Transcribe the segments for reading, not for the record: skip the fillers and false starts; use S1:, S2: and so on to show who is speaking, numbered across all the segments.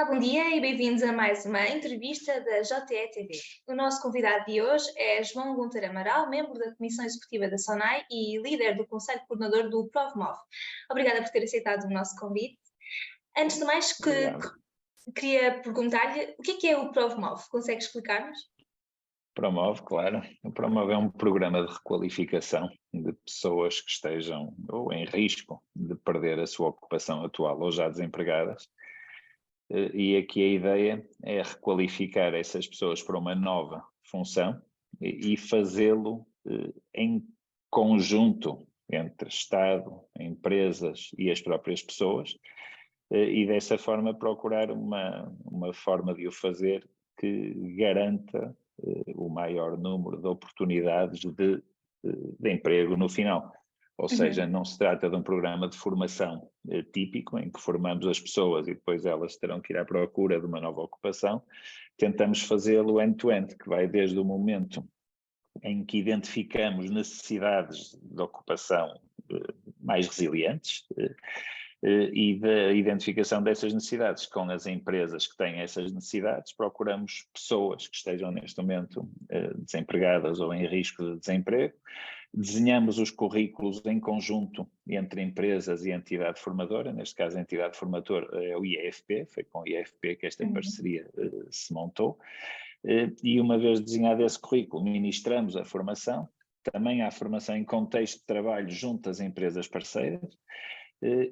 S1: bom dia e bem-vindos a mais uma entrevista da JTE-TV. O nosso convidado de hoje é João Gunter Amaral, membro da Comissão Executiva da SONAI e líder do Conselho Coordenador do ProvMov. Obrigada por ter aceitado o nosso convite. Antes de mais, queria perguntar-lhe o que é o ProvMov? Consegue explicar-nos?
S2: Promove, claro. O Promove é um programa de requalificação de pessoas que estejam ou em risco de perder a sua ocupação atual ou já desempregadas. E aqui a ideia é requalificar essas pessoas para uma nova função e fazê-lo em conjunto entre Estado, empresas e as próprias pessoas, e dessa forma procurar uma forma de o fazer que garanta o maior número de oportunidades de emprego no final. Ou seja, não se trata de um programa de formação típico, em que formamos as pessoas e depois elas terão que ir à procura de uma nova ocupação. Tentamos fazê-lo end-to-end, que vai desde o momento em que identificamos necessidades de ocupação mais resilientes e da identificação dessas necessidades com as empresas que têm essas necessidades. Procuramos pessoas que estejam neste momento desempregadas ou em risco de desemprego. Desenhamos os currículos em conjunto entre empresas e entidade formadora. Neste caso, a entidade formadora é o IEFP, foi com o IEFP que esta parceria se montou. E uma vez desenhado esse currículo, ministramos a formação. Também há formação em contexto de trabalho junto às empresas parceiras.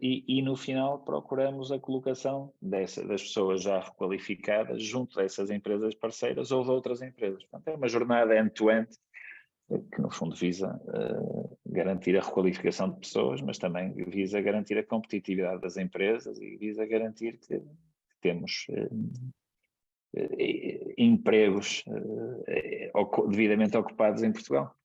S2: E no final procuramos a colocação das pessoas já requalificadas junto dessas empresas parceiras ou de outras empresas. Portanto, é uma jornada end-to-end que no fundo visa garantir a requalificação de pessoas, mas também visa garantir a competitividade das empresas e visa garantir que temos empregos devidamente ocupados em Portugal.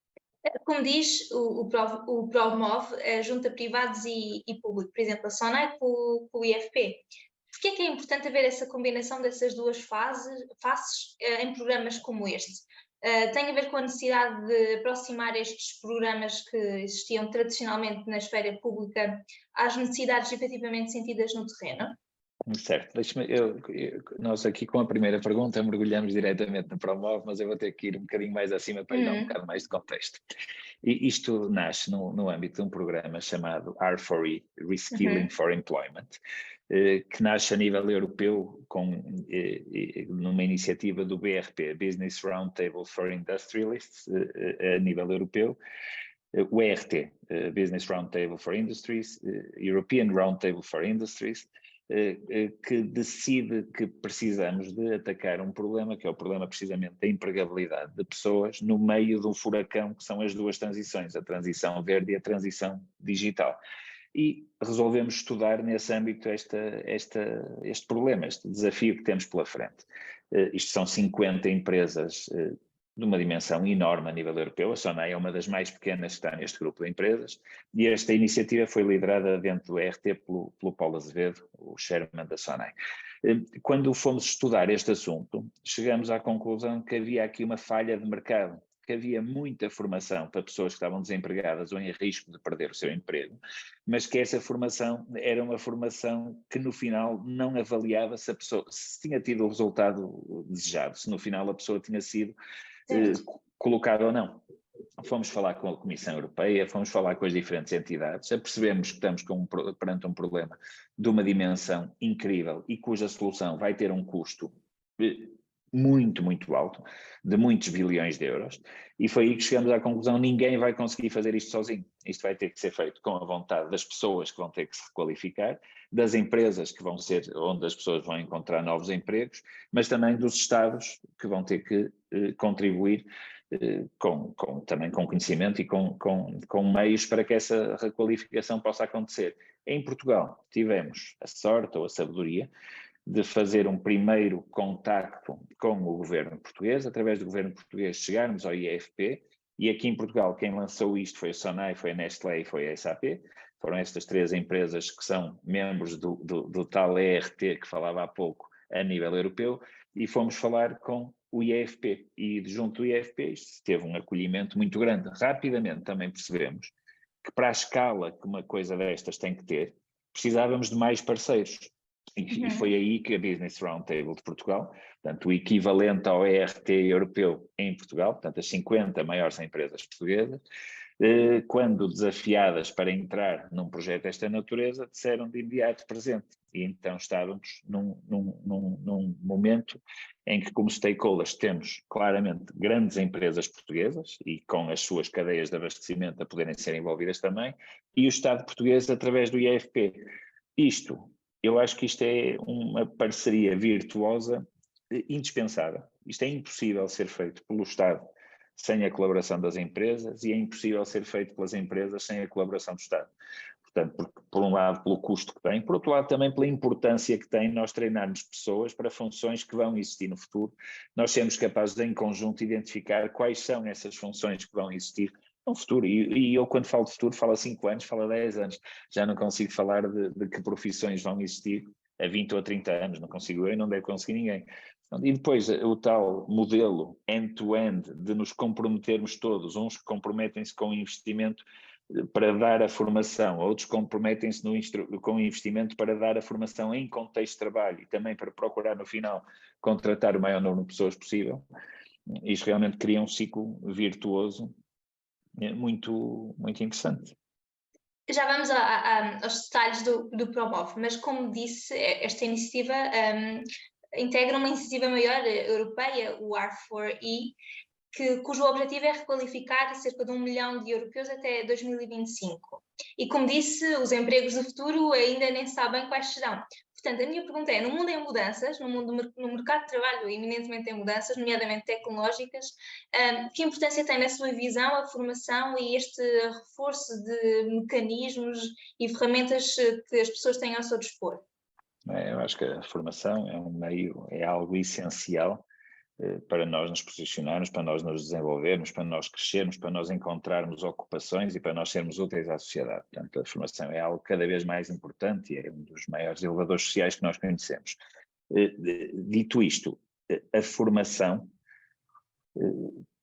S1: Como diz, o ProvMov junta privados e público, por exemplo, a SONAI com o IFP. Por que é importante haver essa combinação dessas duas faces em programas como este? Tem a ver com a necessidade de aproximar estes programas que existiam tradicionalmente na esfera pública às necessidades efetivamente sentidas no terreno?
S2: Certo, nós aqui com a primeira pergunta mergulhamos diretamente no ProMove, mas eu vou ter que ir um bocadinho mais acima para lhe dar um bocado mais de contexto. E isto nasce no âmbito de um programa chamado R4E, Reskilling for Employment, que nasce a nível europeu numa iniciativa do BRP, Business Roundtable for Industrialists, a nível europeu. O ERT, Business Roundtable for Industries, European Roundtable for Industries, que decide que precisamos de atacar um problema, que é o problema precisamente da empregabilidade de pessoas no meio de um furacão, que são as duas transições, a transição verde e a transição digital. E resolvemos estudar nesse âmbito este problema, este desafio que temos pela frente. Isto são 50 empresas de uma dimensão enorme a nível europeu. A SONAI é uma das mais pequenas que está neste grupo de empresas, e esta iniciativa foi liderada dentro do ERT pelo Paulo Azevedo, o chairman da SONAI. Quando fomos estudar este assunto, chegamos à conclusão que havia aqui uma falha de mercado, que havia muita formação para pessoas que estavam desempregadas ou em risco de perder o seu emprego, mas que essa formação era uma formação que no final não avaliava se a pessoa se tinha tido o resultado desejado, se no final a pessoa tinha sido colocado ou não. Fomos falar com a Comissão Europeia, fomos falar com as diferentes entidades, percebemos que estamos perante um problema de uma dimensão incrível e cuja solução vai ter um custo muito, muito alto, de muitos bilhões de euros, e foi aí que chegamos à conclusão: ninguém vai conseguir fazer isto sozinho. Isto vai ter que ser feito com a vontade das pessoas que vão ter que se requalificar, das empresas que vão ser onde as pessoas vão encontrar novos empregos, mas também dos Estados que vão ter que contribuir também com conhecimento e com meios para que essa requalificação possa acontecer. Em Portugal tivemos a sorte ou a sabedoria de fazer um primeiro contacto com o governo português, através do governo português chegarmos ao IEFP, e aqui em Portugal quem lançou isto foi a SONAI, foi a Nestlé e foi a SAP. Foram estas três empresas que são membros do tal ERT que falava há pouco a nível europeu, e fomos falar com o IEFP, e junto do IEFP isto teve um acolhimento muito grande. Rapidamente também percebemos que para a escala que uma coisa destas tem que ter, precisávamos de mais parceiros. E foi aí que a Business Roundtable de Portugal, portanto, o equivalente ao ERT europeu em Portugal, portanto, as 50 maiores empresas portuguesas, quando desafiadas para entrar num projeto desta natureza, disseram de imediato presente. E então estávamos num momento em que, como stakeholders, temos claramente grandes empresas portuguesas e com as suas cadeias de abastecimento a poderem ser envolvidas também, e o Estado português através do IFP. Eu acho que isto é uma parceria virtuosa indispensável. Isto é impossível ser feito pelo Estado sem a colaboração das empresas e é impossível ser feito pelas empresas sem a colaboração do Estado. Portanto, por um lado, pelo custo que tem, por outro lado, também pela importância que tem nós treinarmos pessoas para funções que vão existir no futuro, nós sermos capazes de, em conjunto, identificar quais são essas funções que vão existir no futuro. E eu, quando falo de futuro, falo a 5 anos, falo a 10 anos. Já não consigo falar de que profissões vão existir a 20 ou a 30 anos, não consigo eu e não deve conseguir ninguém. E depois o tal modelo end-to-end de nos comprometermos todos, uns que comprometem-se com o investimento para dar a formação, outros comprometem-se com o investimento para dar a formação em contexto de trabalho e também para procurar no final contratar o maior número de pessoas possível. Isto realmente cria um ciclo virtuoso muito, muito interessante.
S1: Já vamos aos detalhes do Promove, mas como disse, esta iniciativa integra uma iniciativa maior europeia, o R4E, cujo objetivo é requalificar cerca de 1 milhão de europeus até 2025. E como disse, os empregos do futuro ainda nem sabem quais serão. Portanto, a minha pergunta é, no mundo em mudanças, no mercado de trabalho eminentemente em mudanças, nomeadamente tecnológicas, que importância tem na sua visão a formação e este reforço de mecanismos e ferramentas que as pessoas têm ao seu dispor?
S2: Eu acho que a formação é um meio, é algo essencial para nós nos posicionarmos, para nós nos desenvolvermos, para nós crescermos, para nós encontrarmos ocupações e para nós sermos úteis à sociedade. Portanto, a formação é algo cada vez mais importante e é um dos maiores elevadores sociais que nós conhecemos. Dito isto, a formação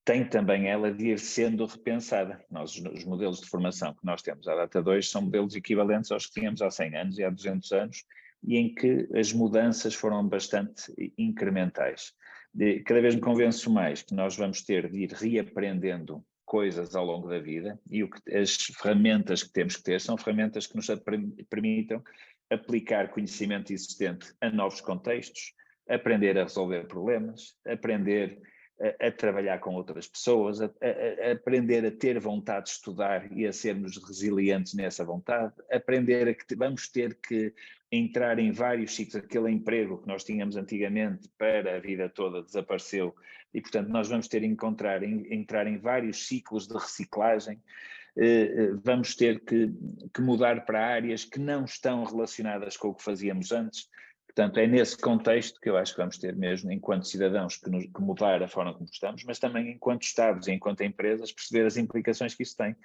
S2: tem também ela de ir sendo repensada. Os modelos de formação que nós temos à data de hoje são modelos equivalentes aos que tínhamos há 100 anos e há 200 anos e em que as mudanças foram bastante incrementais. Cada vez me convenço mais que nós vamos ter de ir reaprendendo coisas ao longo da vida e as ferramentas que temos que ter são ferramentas que nos permitam aplicar conhecimento existente a novos contextos, aprender a resolver problemas, aprender a trabalhar com outras pessoas, a aprender a ter vontade de estudar e a sermos resilientes nessa vontade, aprender a que vamos ter que entrar em vários ciclos, aquele emprego que nós tínhamos antigamente para a vida toda desapareceu e, portanto, nós vamos ter que entrar em vários ciclos de reciclagem, vamos ter que mudar para áreas que não estão relacionadas com o que fazíamos antes. Portanto, é nesse contexto que eu acho que vamos ter mesmo, enquanto cidadãos, que mudar a forma como estamos, mas também enquanto Estados e enquanto empresas, perceber as implicações que isso tem.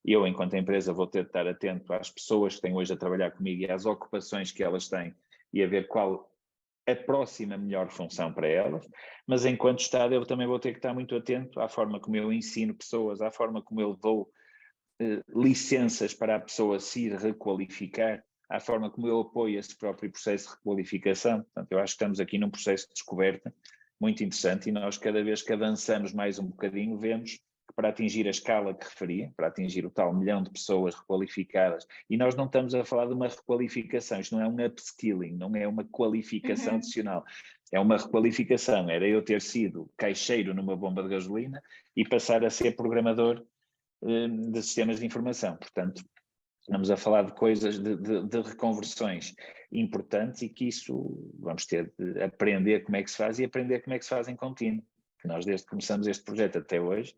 S2: E eu, enquanto empresa, vou ter de estar atento às pessoas que têm hoje a trabalhar comigo e às ocupações que elas têm e a ver qual a próxima melhor função para elas, mas enquanto Estado eu também vou ter que estar muito atento à forma como eu ensino pessoas, à forma como eu dou licenças para a pessoa se ir requalificar, à forma como eu apoio esse próprio processo de requalificação. Portanto, eu acho que estamos aqui num processo de descoberta muito interessante e nós, cada vez que avançamos mais um bocadinho, vemos que para atingir a escala que referia, para atingir o tal 1 milhão de pessoas requalificadas, e nós não estamos a falar de uma requalificação, isto não é um upskilling, não é uma qualificação adicional, é uma requalificação, era eu ter sido caixeiro numa bomba de gasolina e passar a ser programador de sistemas de informação. Portanto, estamos a falar de coisas, de reconversões importantes e que isso vamos ter de aprender como é que se faz e aprender como é que se faz em contínuo. Nós, desde que começamos este projeto até hoje,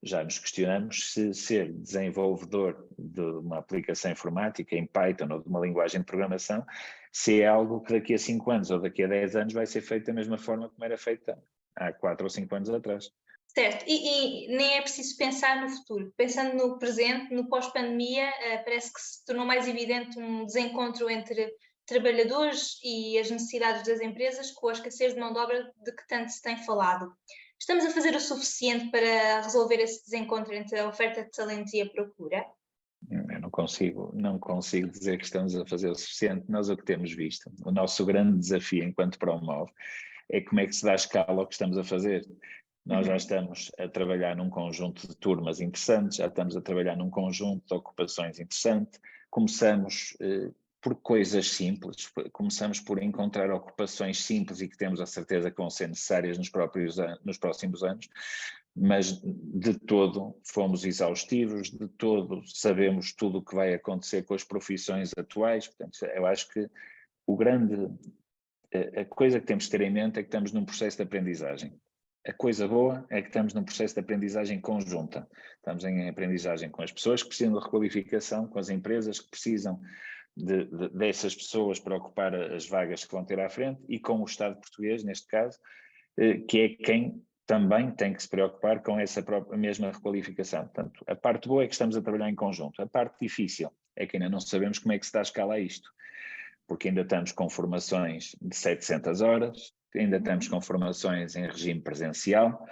S2: já nos questionamos se ser desenvolvedor de uma aplicação informática em Python ou de uma linguagem de programação, se é algo que daqui a 5 anos ou daqui a 10 anos vai ser feito da mesma forma como era feita há 4 ou 5 anos atrás.
S1: Certo, e nem é preciso pensar no futuro. Pensando no presente, no pós-pandemia, parece que se tornou mais evidente um desencontro entre trabalhadores e as necessidades das empresas com a escassez de mão de obra de que tanto se tem falado. Estamos a fazer o suficiente para resolver esse desencontro entre a oferta de talentos e a procura?
S2: Eu consigo dizer que estamos a fazer o suficiente. Nós o que temos visto, o nosso grande desafio enquanto Promove, é como é que se dá escala ao que estamos a fazer. Nós já estamos a trabalhar num conjunto de turmas interessantes, já estamos a trabalhar num conjunto de ocupações interessante. Começamos por coisas simples, começamos por encontrar ocupações simples e que temos a certeza que vão ser necessárias nos próximos anos, mas de todo fomos exaustivos, de todo sabemos tudo o que vai acontecer com as profissões atuais. Portanto, eu acho que a coisa que temos de ter em mente é que estamos num processo de aprendizagem. A coisa boa é que estamos num processo de aprendizagem conjunta. Estamos em aprendizagem com as pessoas que precisam de requalificação, com as empresas que precisam dessas pessoas para ocupar as vagas que vão ter à frente e com o Estado português, neste caso, que é quem também tem que se preocupar com essa mesma requalificação. Portanto, a parte boa é que estamos a trabalhar em conjunto. A parte difícil é que ainda não sabemos como é que se dá a escala a isto, porque ainda estamos com formações de 700 horas, ainda estamos com formações em regime presencial,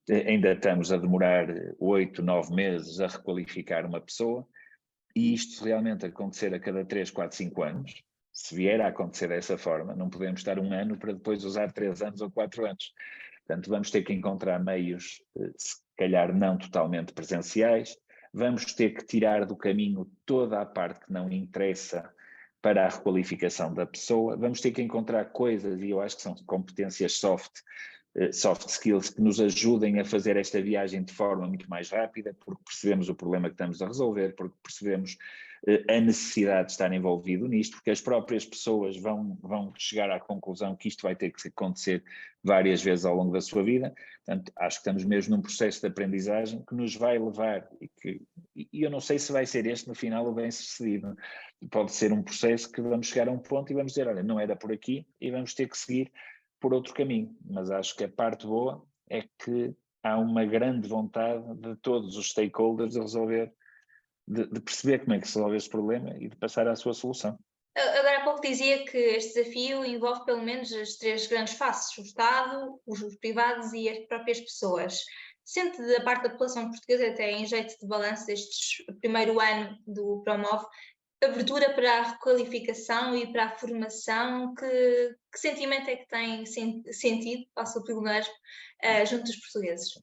S2: ainda estamos a demorar 8, 9 meses a requalificar uma pessoa, e isto realmente acontecer a cada 3, 4, 5 anos, se vier a acontecer dessa forma, não podemos estar 1 ano para depois usar 3 anos ou 4 anos. Portanto, vamos ter que encontrar meios, se calhar não totalmente presenciais, vamos ter que tirar do caminho toda a parte que não interessa para a requalificação da pessoa, vamos ter que encontrar coisas, e eu acho que são competências soft skills que nos ajudem a fazer esta viagem de forma muito mais rápida, porque percebemos o problema que estamos a resolver, porque percebemos a necessidade de estar envolvido nisto, porque as próprias pessoas vão chegar à conclusão que isto vai ter que acontecer várias vezes ao longo da sua vida. Portanto, acho que estamos mesmo num processo de aprendizagem que nos vai levar, e eu não sei se vai ser este no final o bem-sucedido. Pode ser um processo que vamos chegar a um ponto e vamos dizer, olha, não era por aqui e vamos ter que seguir por outro caminho, mas acho que a parte boa é que há uma grande vontade de todos os stakeholders de resolver, de perceber como é que se resolve esse problema e de passar à sua solução.
S1: Agora há pouco dizia que este desafio envolve pelo menos as 3 grandes faces, o Estado, os privados e as próprias pessoas. Sente da parte da população portuguesa, até em jeito de balanço deste primeiro ano do Promove, abertura para a requalificação e para a formação, que sentimento é que tem sentido, passo a perguntar, junto dos portugueses?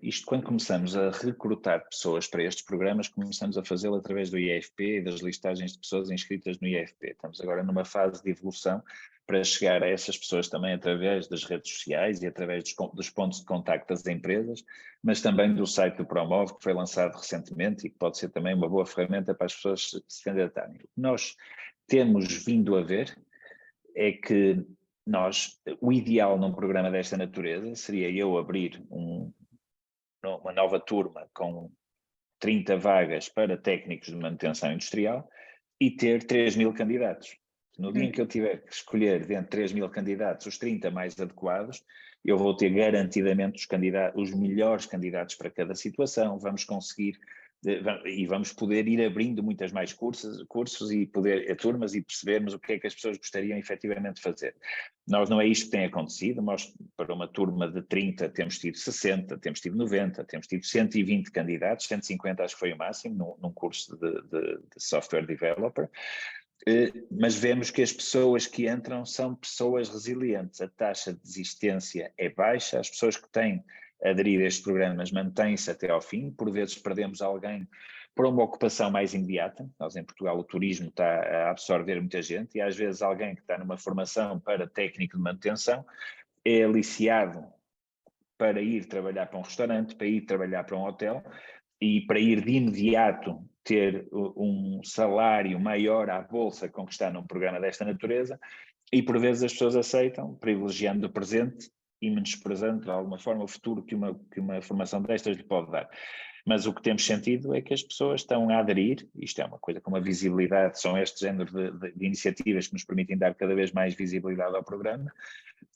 S2: Isto quando começamos a recrutar pessoas para estes programas, começamos a fazê-lo através do IFP e das listagens de pessoas inscritas no IFP. Estamos agora numa fase de evolução para chegar a essas pessoas também através das redes sociais e através dos pontos de contacto das empresas, mas também do site do Promove, que foi lançado recentemente e que pode ser também uma boa ferramenta para as pessoas se candidatarem. O que nós temos vindo a ver é que o ideal num programa desta natureza seria eu abrir uma nova turma com 30 vagas para técnicos de manutenção industrial e ter 3.000 candidatos. No dia em que eu tiver que escolher dentre 3.000 candidatos os 30 mais adequados, eu vou ter garantidamente os melhores candidatos para cada situação, vamos conseguir e vamos poder ir abrindo muitas mais cursos e turmas e percebermos o que é que as pessoas gostariam efetivamente de fazer. Não é isto que tem acontecido, nós para uma turma de 30 temos tido 60, temos tido 90, temos tido 120 candidatos, 150 acho que foi o máximo num curso de software developer, mas vemos que as pessoas que entram são pessoas resilientes, a taxa de desistência é baixa, as pessoas que têm aderir a estes programas mantêm-se até ao fim, por vezes perdemos alguém para uma ocupação mais imediata. Nós em Portugal o turismo está a absorver muita gente e às vezes alguém que está numa formação para técnico de manutenção é aliciado para ir trabalhar para um restaurante, para ir trabalhar para um hotel e para ir de imediato ter um salário maior à bolsa com que está num programa desta natureza, e por vezes as pessoas aceitam, privilegiando o presente e menosprezando de alguma forma o futuro que uma formação destas lhe pode dar. Mas o que temos sentido é que as pessoas estão a aderir, isto é uma coisa com uma visibilidade, são este género de iniciativas que nos permitem dar cada vez mais visibilidade ao programa,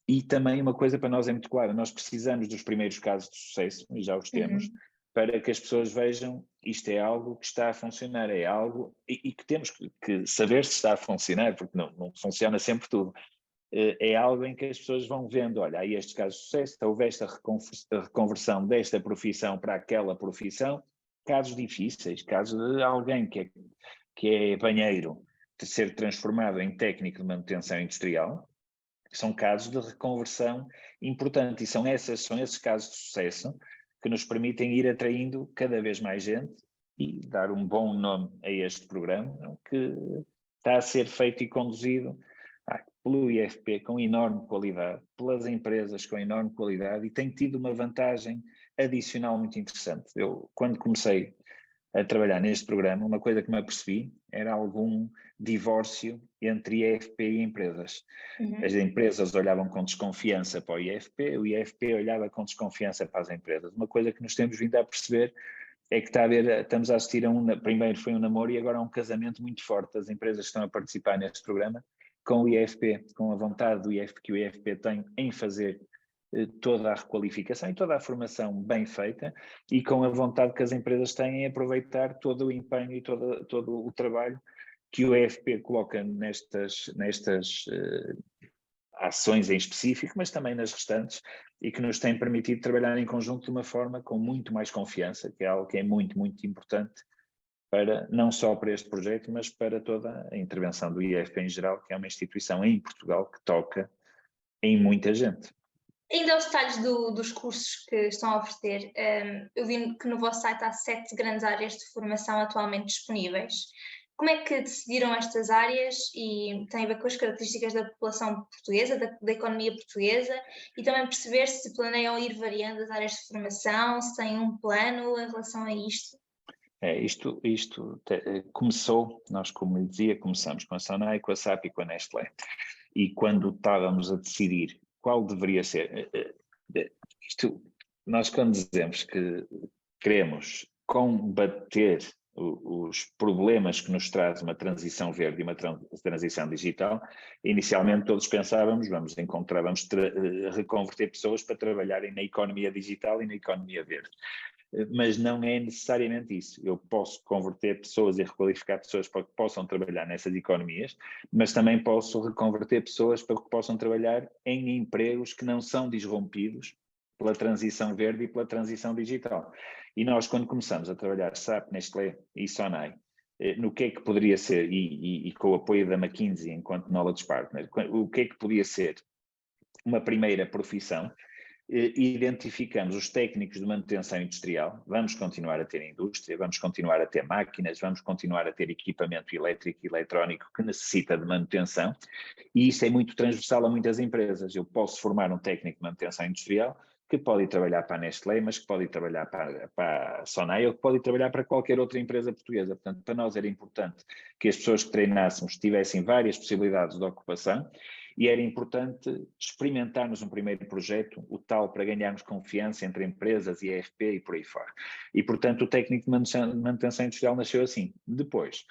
S2: e também uma coisa para nós é muito clara, nós precisamos dos primeiros casos de sucesso, e já os temos, para que as pessoas vejam isto é algo que está a funcionar, é algo, e que temos que saber se está a funcionar, porque não funciona sempre tudo. É algo em que as pessoas vão vendo, olha, há estes casos de sucesso, houve esta reconversão desta profissão para aquela profissão, casos difíceis, casos de alguém que é banheiro de ser transformado em técnico de manutenção industrial, são casos de reconversão importante, e são esses casos de sucesso que nos permitem ir atraindo cada vez mais gente e dar um bom nome a este programa, que está a ser feito e conduzido pelo IFP com enorme qualidade, pelas empresas com enorme qualidade, e tem tido uma vantagem adicional muito interessante. Eu, quando comecei a trabalhar neste programa, uma coisa que me apercebi era algum divórcio entre IFP e empresas. As empresas olhavam com desconfiança para o IFP olhava com desconfiança para as empresas. Uma coisa que nos temos vindo a perceber é que estamos a assistir primeiro foi um namoro e agora a um casamento muito forte das empresas que estão a participar neste programa com o IFP, com a vontade que o IFP tem em fazer toda a requalificação e toda a formação bem feita, e com a vontade que as empresas têm em aproveitar todo o empenho e todo o trabalho que o IFP coloca nestas ações em específico, mas também nas restantes, e que nos tem permitido trabalhar em conjunto de uma forma com muito mais confiança, que é algo que é muito, muito importante não só para este projeto, mas para toda a intervenção do IFP em geral, que é uma instituição em Portugal que toca em muita gente.
S1: Ainda aos detalhes dos cursos que estão a oferecer, eu vi que no vosso site há 7 grandes áreas de formação atualmente disponíveis. Como é que decidiram estas áreas, e tem a ver com as características da população portuguesa, da economia portuguesa, e também perceber se planeiam ir variando as áreas de formação, se têm um plano em relação a isto?
S2: Isto começou, nós, como lhe dizia, começamos com a Sonai, com a SAP e com a Nestlé. E quando estávamos a decidir qual deveria ser, nós quando dizemos que queremos combater os problemas que nos traz uma transição verde e uma transição digital, inicialmente todos pensávamos, vamos reconverter pessoas para trabalharem na economia digital e na economia verde. Mas não é necessariamente isso. Eu posso converter pessoas e requalificar pessoas para que possam trabalhar nessas economias, mas também posso reconverter pessoas para que possam trabalhar em empregos que não são disrompidos pela transição verde e pela transição digital. E nós, quando começamos a trabalhar SAP, Nestlé e Sonai, no que é que poderia ser, e com o apoio da McKinsey enquanto Knowledge Partner, o que é que podia ser uma primeira profissão, identificamos os técnicos de manutenção industrial. Vamos continuar a ter indústria, vamos continuar a ter máquinas, vamos continuar a ter equipamento elétrico e eletrónico que necessita de manutenção, e isso é muito transversal a muitas empresas. Eu posso formar um técnico de manutenção industrial que pode ir trabalhar para a Nestlé, mas que pode ir trabalhar para a Sonai, ou que pode ir trabalhar para qualquer outra empresa portuguesa. Portanto, para nós era importante que as pessoas que treinássemos tivessem várias possibilidades de ocupação, e era importante experimentarmos um primeiro projeto, o tal para ganharmos confiança entre empresas e IFP e por aí fora. E, portanto, o técnico de manutenção industrial nasceu assim. Depois,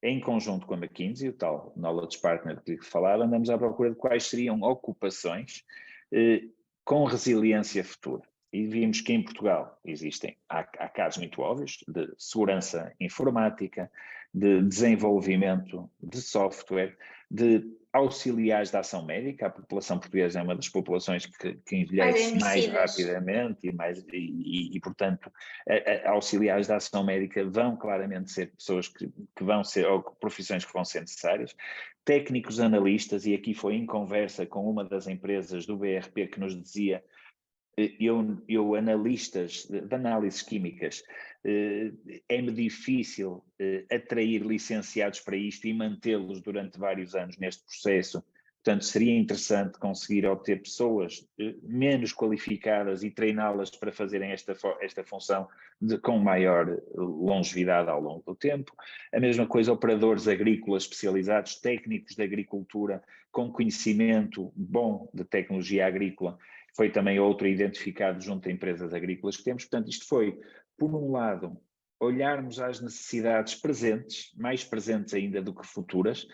S2: em conjunto com a McKinsey, o tal Knowledge Partner que falava, andamos à procura de quais seriam ocupações com resiliência futura. E vimos que em Portugal há casos muito óbvios de segurança informática, de desenvolvimento de software, de auxiliares da ação médica. A população portuguesa é uma das populações que envelhece mais rapidamente e portanto, auxiliares da ação médica vão claramente ser pessoas que vão ser, ou profissões que vão ser necessárias. Técnicos analistas, e aqui foi em conversa com uma das empresas do BRP que nos dizia, analistas de análises químicas, é-me difícil atrair licenciados para isto e mantê-los durante vários anos neste processo. Portanto, seria interessante conseguir obter pessoas menos qualificadas e treiná-las para fazerem esta função com maior longevidade ao longo do tempo. A mesma coisa, operadores agrícolas especializados, técnicos de agricultura com conhecimento bom de tecnologia agrícola, foi também outro identificado junto a empresas agrícolas que temos. Portanto, isto foi, por um lado, olharmos às necessidades presentes, mais presentes ainda do que futuras,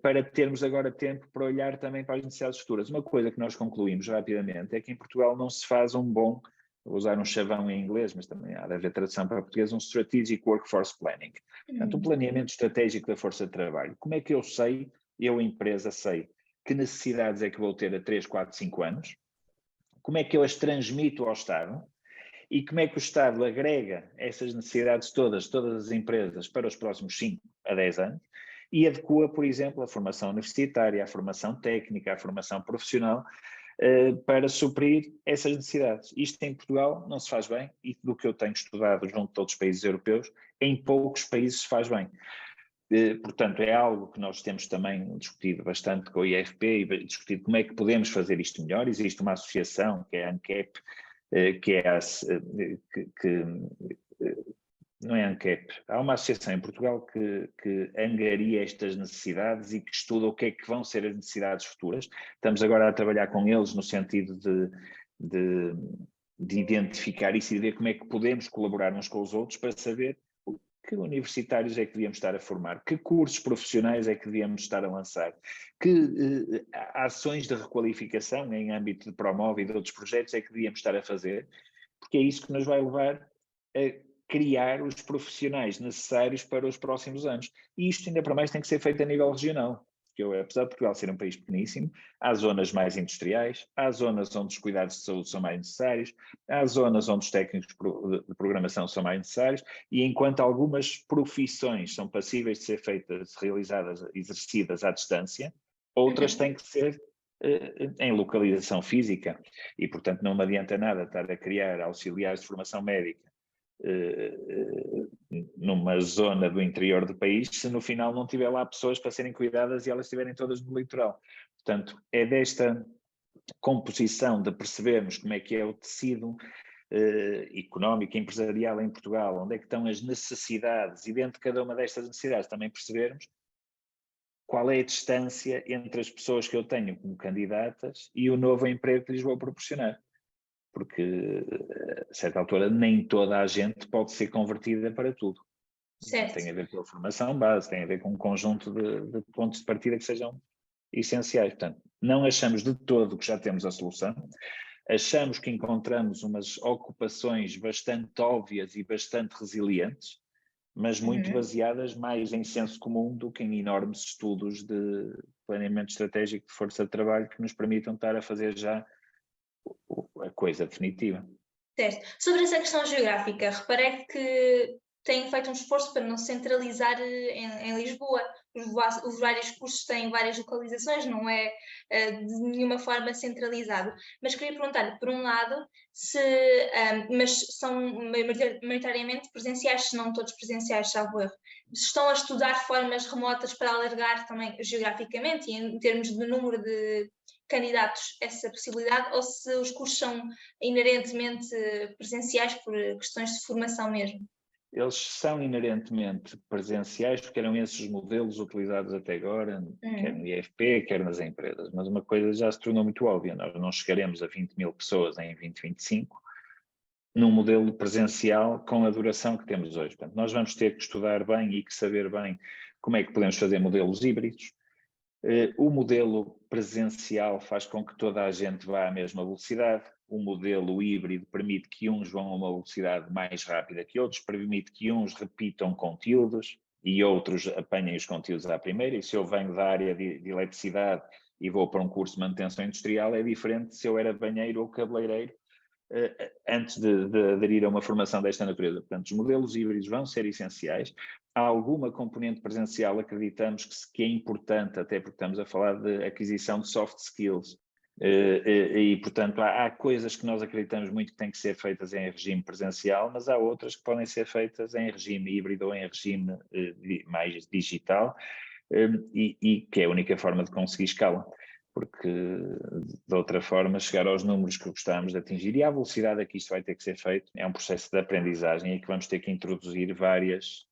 S2: para termos agora tempo para olhar também para as necessidades futuras. Uma coisa que nós concluímos rapidamente é que em Portugal não se faz vou usar um chavão em inglês, mas também há de haver tradução para português, um Strategic Workforce Planning. Portanto, um planeamento estratégico da força de trabalho. Como é que eu, empresa, sei que necessidades é que vou ter a 3, 4, 5 anos? Como é que eu as transmito ao Estado? E como é que o Estado agrega essas necessidades todas as empresas para os próximos 5 a 10 anos e adequa, por exemplo, a formação universitária, a formação técnica, a formação profissional, para suprir essas necessidades. Isto em Portugal não se faz bem e do que eu tenho estudado junto de outros países europeus, em poucos países se faz bem. Portanto, é algo que nós temos também discutido bastante com o IFP e discutido como é que podemos fazer isto melhor. Existe uma associação, que é a ANCAP, que é não é a ANCAP, há uma associação em Portugal que angaria estas necessidades e que estuda o que é que vão ser as necessidades futuras. Estamos agora a trabalhar com eles no sentido de identificar isso e de ver como é que podemos colaborar uns com os outros para saber que universitários é que devíamos estar a formar, que cursos profissionais é que devíamos estar a lançar, que ações de requalificação em âmbito de Promove e de outros projetos é que devíamos estar a fazer, porque é isso que nos vai levar a criar os profissionais necessários para os próximos anos. E isto ainda para mais tem que ser feito a nível regional. Porque apesar de Portugal ser um país pequeníssimo, há zonas mais industriais, há zonas onde os cuidados de saúde são mais necessários, há zonas onde os técnicos de programação são mais necessários, e enquanto algumas profissões são passíveis de ser feitas, realizadas, exercidas à distância, outras têm que ser em localização física, e portanto não me adianta nada estar a criar auxiliares de formação médica numa zona do interior do país, se no final não tiver lá pessoas para serem cuidadas e elas estiverem todas no litoral. Portanto, é desta composição de percebermos como é que é o tecido económico e empresarial em Portugal, onde é que estão as necessidades, e dentro de cada uma destas necessidades também percebermos qual é a distância entre as pessoas que eu tenho como candidatas e o novo emprego que lhes vou proporcionar. Porque, a certa altura, nem toda a gente pode ser convertida para tudo.
S1: Certo.
S2: Tem a ver com a formação base, tem a ver com um conjunto de pontos de partida que sejam essenciais. Portanto, não achamos de todo que já temos a solução, achamos que encontramos umas ocupações bastante óbvias e bastante resilientes, mas muito baseadas mais em senso comum do que em enormes estudos de planeamento estratégico de força de trabalho que nos permitam estar a fazer já a coisa definitiva.
S1: Certo. Sobre essa questão geográfica, reparei que têm feito um esforço para não centralizar em Lisboa. Os vários cursos têm várias localizações, não é de nenhuma forma centralizado. Mas queria perguntar-lhe, por um lado, se mas são maioritariamente presenciais, se não todos presenciais, salvo erro. Se estão a estudar formas remotas para alargar também geograficamente e em termos de número de candidatos essa possibilidade, ou se os cursos são inerentemente presenciais por questões de formação mesmo?
S2: Eles são inerentemente presenciais porque eram esses os modelos utilizados até agora, quer no IFP, quer nas empresas, mas uma coisa já se tornou muito óbvia, nós não chegaremos a 20 mil pessoas em 2025 num modelo presencial com a duração que temos hoje. Portanto, nós vamos ter que estudar bem e que saber bem como é que podemos fazer modelos híbridos. O modelo presencial faz com que toda a gente vá à mesma velocidade. O modelo híbrido permite que uns vão a uma velocidade mais rápida que outros, permite que uns repitam conteúdos e outros apanhem os conteúdos à primeira. E se eu venho da área de eletricidade e vou para um curso de manutenção industrial, é diferente se eu era banheiro ou cabeleireiro antes de aderir a uma formação desta natureza. Portanto, os modelos híbridos vão ser essenciais. Há alguma componente presencial, acreditamos que é importante, até porque estamos a falar de aquisição de soft skills. E portanto, há coisas que nós acreditamos muito que têm que ser feitas em regime presencial, mas há outras que podem ser feitas em regime híbrido ou em regime mais digital, e que é a única forma de conseguir escala. Porque de outra forma chegar aos números que gostamos de atingir e à velocidade a que isto vai ter que ser feito é um processo de aprendizagem e que vamos ter que introduzir vários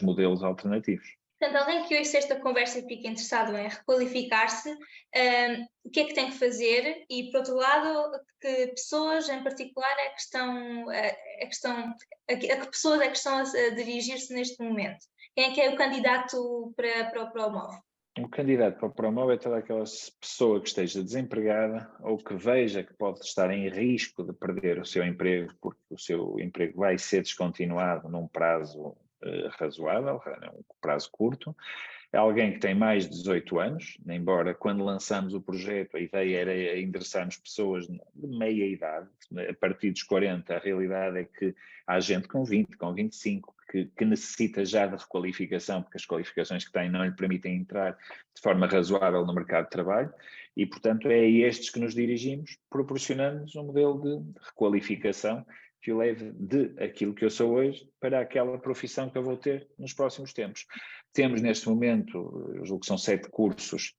S2: modelos alternativos.
S1: Portanto, alguém que ouça esta conversa e fique interessado em requalificar-se, o que é que tem que fazer? E, por outro lado, que pessoas em particular é que a que pessoas é que estão a dirigir-se neste momento? Quem é que é o candidato para o Promove?
S2: Um candidato para o Promove é toda aquela pessoa que esteja desempregada ou que veja que pode estar em risco de perder o seu emprego, porque o seu emprego vai ser descontinuado num prazo razoável, um prazo curto, é alguém que tem mais de 18 anos, embora quando lançamos o projeto a ideia era endereçarmos pessoas de meia idade, a partir dos 40, a realidade é que há gente com 20, com 25, que necessita já de requalificação, porque as qualificações que tem não lhe permitem entrar de forma razoável no mercado de trabalho, e portanto é a estes que nos dirigimos, proporcionando-nos um modelo de requalificação que o leve de aquilo que eu sou hoje para aquela profissão que eu vou ter nos próximos tempos. Temos neste momento, eu julgo que são 7 cursos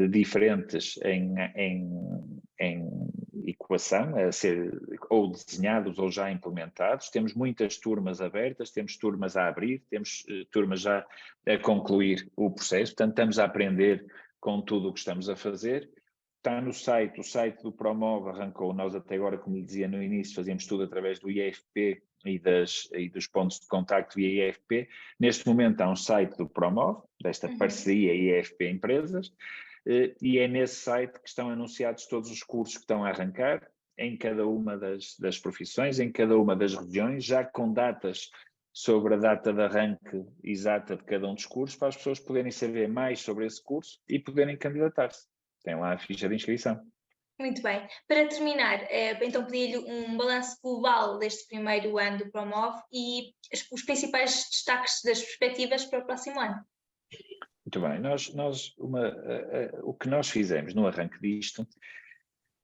S2: diferentes em equação, a ser ou desenhados ou já implementados. Temos muitas turmas abertas, temos turmas a abrir, temos turmas já a concluir o processo, portanto estamos a aprender com tudo o que estamos a fazer. Está no site, o site do Promove arrancou, nós até agora, como lhe dizia no início, fazíamos tudo através do IFP e dos pontos de contacto via IFP. Neste momento há um site do Promove, desta parceria IFP Empresas, e é nesse site que estão anunciados todos os cursos que estão a arrancar, em cada uma das profissões, em cada uma das regiões, já com datas sobre a data de arranque exata de cada um dos cursos, para as pessoas poderem saber mais sobre esse curso e poderem candidatar-se. Tem lá a ficha de inscrição.
S1: Muito bem. Para terminar, então pedi-lhe um balanço global deste primeiro ano do Promove e os principais destaques das perspectivas para o próximo ano.
S2: Muito bem. O que nós fizemos no arranque disto,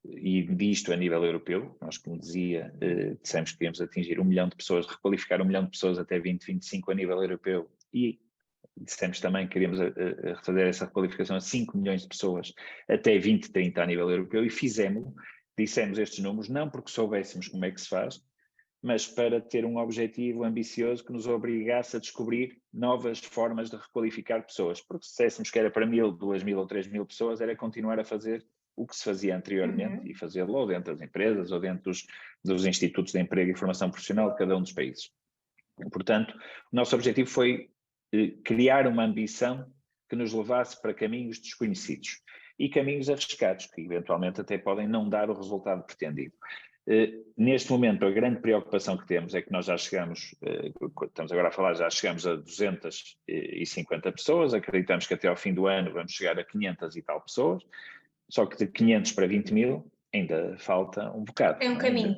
S2: e disto a nível europeu, nós, como dizia, dissemos que queríamos atingir 1 milhão de pessoas, requalificar 1 milhão de pessoas até 2025 a nível europeu, e dissemos também que queríamos fazer essa requalificação a 5 milhões de pessoas até 2030 a nível europeu, e dissemos estes números não porque soubéssemos como é que se faz, mas para ter um objetivo ambicioso que nos obrigasse a descobrir novas formas de requalificar pessoas, porque se disséssemos que era para 1.000, 2.000 ou 3.000 pessoas, era continuar a fazer o que se fazia anteriormente e fazê-lo ou dentro das empresas ou dentro dos institutos de emprego e formação profissional de cada um dos países. Portanto, o nosso objetivo foi criar uma ambição que nos levasse para caminhos desconhecidos e caminhos arriscados, que eventualmente até podem não dar o resultado pretendido. Neste momento, a grande preocupação que temos é que nós já chegamos, estamos agora a falar, já chegamos a 250 pessoas, acreditamos que até ao fim do ano vamos chegar a 500 e tal pessoas, só que de 500 para 20.000 ainda falta um bocado.
S1: É um caminho.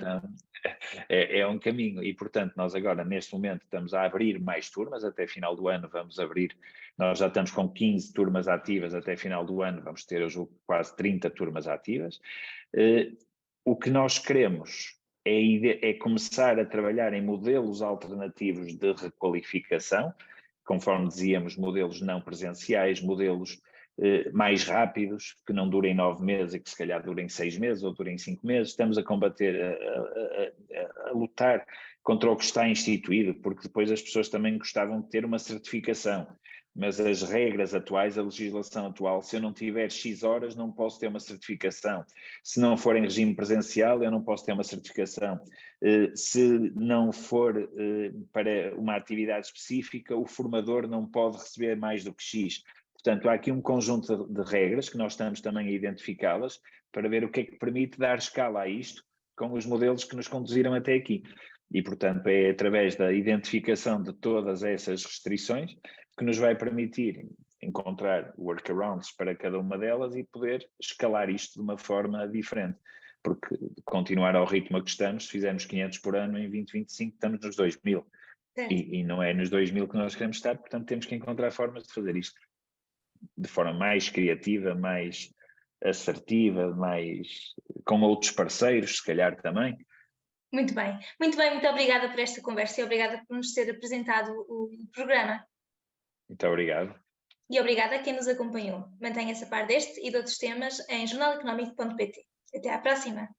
S2: É um caminho e, portanto, nós agora, neste momento, estamos a abrir mais turmas, até final do ano vamos abrir, nós já estamos com 15 turmas ativas, até final do ano vamos ter, eu julgo, quase 30 turmas ativas. O que nós queremos é começar a trabalhar em modelos alternativos de requalificação, conforme dizíamos, modelos não presenciais, modelos mais rápidos, que não durem 9 meses e que se calhar durem 6 meses ou durem 5 meses. Estamos a combater, a lutar contra o que está instituído, porque depois as pessoas também gostavam de ter uma certificação, mas as regras atuais, a legislação atual, se eu não tiver X horas não posso ter uma certificação, se não for em regime presencial eu não posso ter uma certificação, se não for para uma atividade específica o formador não pode receber mais do que X. Portanto, há aqui um conjunto de regras que nós estamos também a identificá-las para ver o que é que permite dar escala a isto com os modelos que nos conduziram até aqui. E, portanto, é através da identificação de todas essas restrições que nos vai permitir encontrar workarounds para cada uma delas e poder escalar isto de uma forma diferente. Porque continuar ao ritmo a que estamos, se fizermos 500 por ano em 2025, estamos nos 2.000. E não é nos 2.000 que nós queremos estar, portanto temos que encontrar formas de fazer isto de forma mais criativa, mais assertiva, mais com outros parceiros, se calhar também.
S1: Muito bem, muito obrigada por esta conversa e obrigada por nos ter apresentado o programa.
S2: Muito obrigado.
S1: E obrigada a quem nos acompanhou. Mantenha-se a par deste e de outros temas em jornaleconómico.pt. Até à próxima!